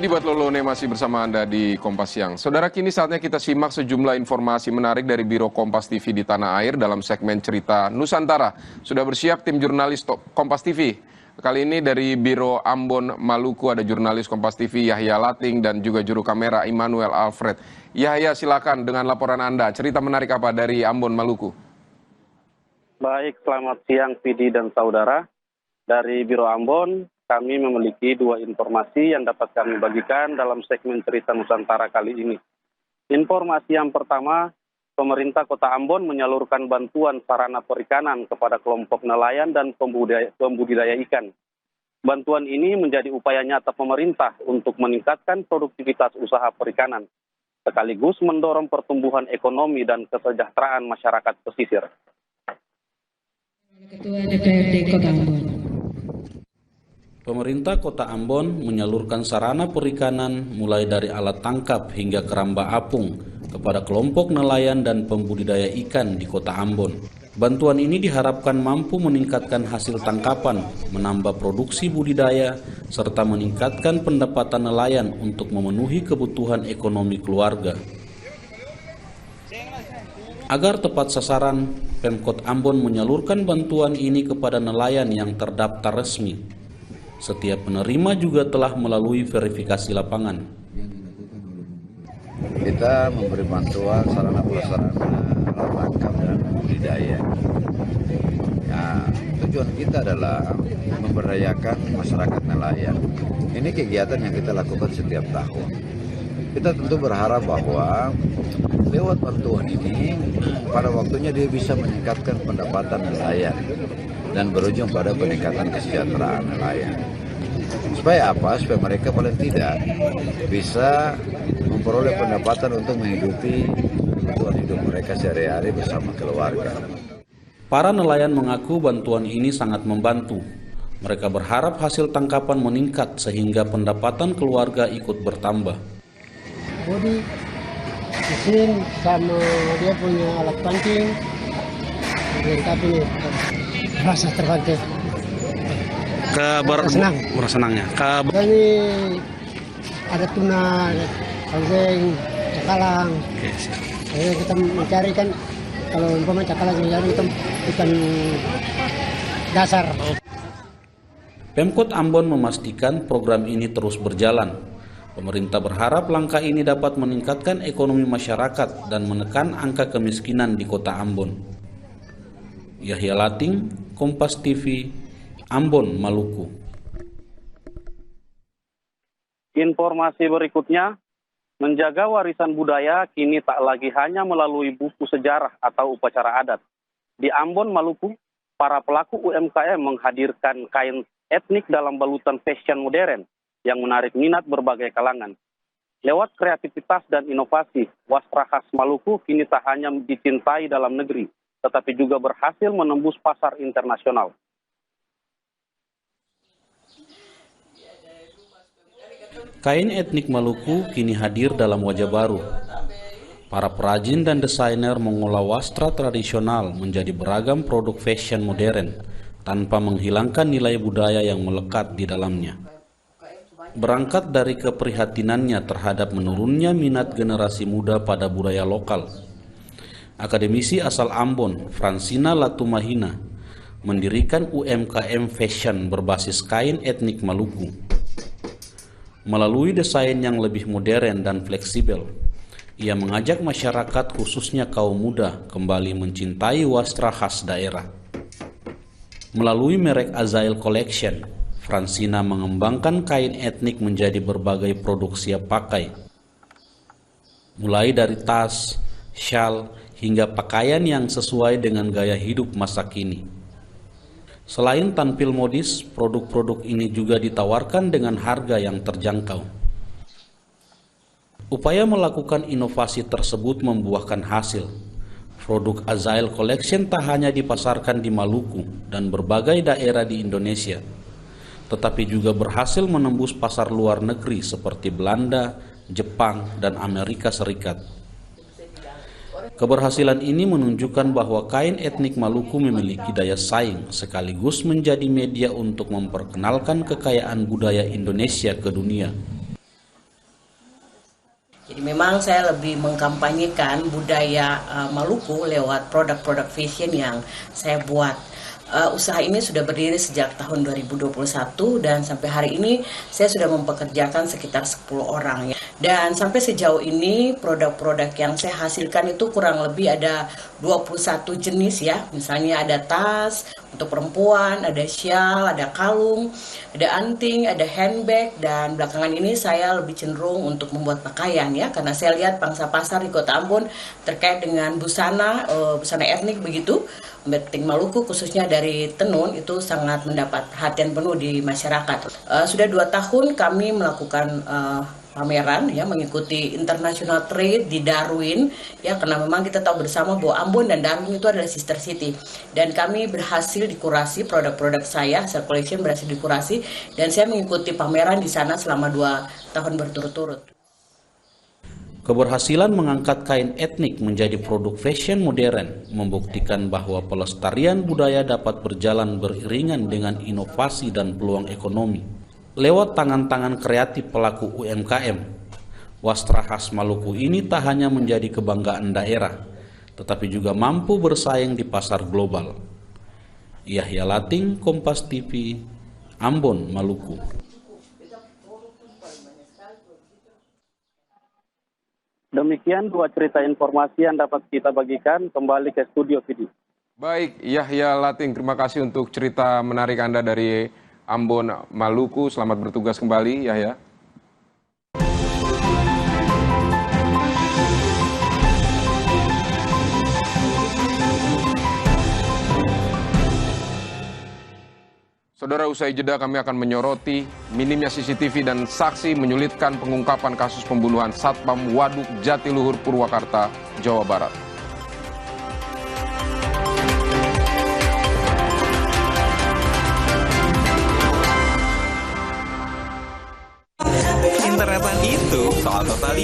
Didi Batlolone masih bersama Anda di Kompas Siang. Saudara, kini saatnya kita simak sejumlah informasi menarik dari Biro Kompas TV di tanah air dalam segmen Cerita Nusantara. Sudah bersiap tim jurnalis Kompas TV. Kali ini dari Biro Ambon, Maluku ada jurnalis Kompas TV Yahya Lating dan juga juru kamera Immanuel Alfred. Yahya, silakan dengan laporan Anda. Cerita menarik apa dari Ambon, Maluku? Baik, selamat siang Vidi dan saudara. Dari Biro Ambon, kami memiliki dua informasi yang dapat kami bagikan dalam segmen Cerita Nusantara kali ini. Informasi yang pertama, pemerintah Kota Ambon menyalurkan bantuan sarana perikanan kepada kelompok nelayan dan pembudidaya ikan. Bantuan ini menjadi upaya nyata pemerintah untuk meningkatkan produktivitas usaha perikanan, sekaligus mendorong pertumbuhan ekonomi dan kesejahteraan masyarakat pesisir. Ketua DPRD Kota Ambon. Pemerintah Kota Ambon menyalurkan sarana perikanan mulai dari alat tangkap hingga keramba apung kepada kelompok nelayan dan pembudidaya ikan di Kota Ambon. Bantuan ini diharapkan mampu meningkatkan hasil tangkapan, menambah produksi budidaya, serta meningkatkan pendapatan nelayan untuk memenuhi kebutuhan ekonomi keluarga. Agar tepat sasaran, Pemkot Ambon menyalurkan bantuan ini kepada nelayan yang terdaftar resmi. Setiap penerima juga telah melalui verifikasi lapangan. Kita memberi bantuan sarana prasarana alat tangkap dan budidaya. Nah, tujuan kita adalah memberdayakan masyarakat nelayan. Ini kegiatan yang kita lakukan setiap tahun. Kita tentu berharap bahwa lewat bantuan ini pada waktunya dia bisa meningkatkan pendapatan nelayan dan berujung pada peningkatan kesejahteraan nelayan. Supaya apa? Supaya mereka paling tidak bisa memperoleh pendapatan untuk menghidupi kebutuhan hidup mereka sehari-hari bersama keluarga. Para nelayan mengaku bantuan ini sangat membantu. Mereka berharap hasil tangkapan meningkat sehingga pendapatan keluarga ikut bertambah. Bodi, mesin, sama dia punya alat pancing, lengkapi nih, merasa terbantu. Senangnya. Ini ada tuna, kalseng, cakalang. Jadi kita mencari kan, kalau umpama cakalang mencari itu ikan dasar. Pemkot Ambon memastikan program ini terus berjalan. Pemerintah berharap langkah ini dapat meningkatkan ekonomi masyarakat dan menekan angka kemiskinan di Kota Ambon. Yahya Lating, Kompas TV, Ambon, Maluku. Informasi berikutnya, menjaga warisan budaya kini tak lagi hanya melalui buku sejarah atau upacara adat. Di Ambon, Maluku, para pelaku UMKM menghadirkan kain etnik dalam balutan fashion modern yang menarik minat berbagai kalangan. Lewat kreativitas dan inovasi, wastra khas Maluku kini tak hanya dicintai dalam negeri, tetapi juga berhasil menembus pasar internasional. Kain etnik Maluku kini hadir dalam wajah baru. Para perajin dan desainer mengolah wastra tradisional menjadi beragam produk fashion modern, tanpa menghilangkan nilai budaya yang melekat di dalamnya. Berangkat dari keprihatinannya terhadap menurunnya minat generasi muda pada budaya lokal, akademisi asal Ambon, Fransina Latumahina, mendirikan UMKM Fashion berbasis kain etnik Maluku. Melalui desain yang lebih modern dan fleksibel, ia mengajak masyarakat khususnya kaum muda kembali mencintai wastra khas daerah. Melalui merek Azael Collection, Fransina mengembangkan kain etnik menjadi berbagai produk siap pakai. Mulai dari tas, syal, hingga pakaian yang sesuai dengan gaya hidup masa kini. Selain tampil modis, produk-produk ini juga ditawarkan dengan harga yang terjangkau. Upaya melakukan inovasi tersebut membuahkan hasil. Produk Azael Collection tak hanya dipasarkan di Maluku dan berbagai daerah di Indonesia, tetapi juga berhasil menembus pasar luar negeri seperti Belanda, Jepang, dan Amerika Serikat. Keberhasilan ini menunjukkan bahwa kain etnik Maluku memiliki daya saing sekaligus menjadi media untuk memperkenalkan kekayaan budaya Indonesia ke dunia. Jadi memang saya lebih mengkampanyekan budaya Maluku lewat produk-produk fashion yang saya buat. Usaha ini sudah berdiri sejak tahun 2021 dan sampai hari ini saya sudah mempekerjakan sekitar 10 orang ya. Dan sampai sejauh ini produk-produk yang saya hasilkan itu kurang lebih ada 21 jenis ya. Misalnya ada tas untuk perempuan, ada shawl, ada kalung, ada anting, ada handbag, dan belakangan ini saya lebih cenderung untuk membuat pakaian ya, karena saya lihat pangsa pasar di Kota Ambon terkait dengan busana etnik begitu. Batik Maluku khususnya dari tenun itu sangat mendapat perhatian penuh di masyarakat. Sudah 2 tahun kami melakukan pameran ya, mengikuti international trade di Darwin ya, karena memang kita tahu bersama bahwa Ambon dan Darwin itu adalah sister city, dan kami berhasil dikurasi produk-produk saya, Self Collection berhasil dikurasi, dan saya mengikuti pameran di sana selama 2 tahun berturut-turut. Keberhasilan mengangkat kain etnik menjadi produk fashion modern membuktikan bahwa pelestarian budaya dapat berjalan beriringan dengan inovasi dan peluang ekonomi. Lewat tangan-tangan kreatif pelaku UMKM, wastra khas Maluku ini tak hanya menjadi kebanggaan daerah, tetapi juga mampu bersaing di pasar global. Yahya Lating, Kompas TV, Ambon, Maluku. Demikian 2 cerita informasi yang dapat kita bagikan. Kembali ke studio Vidi. Baik, Yahya Lating, terima kasih untuk cerita menarik Anda dari Ambon, Maluku. Selamat bertugas kembali, Yahya. Saudara, usai jeda kami akan menyoroti minimnya CCTV dan saksi menyulitkan pengungkapan kasus pembunuhan Satpam Waduk Jatiluhur, Purwakarta, Jawa Barat. Internetan itu soal totalitas.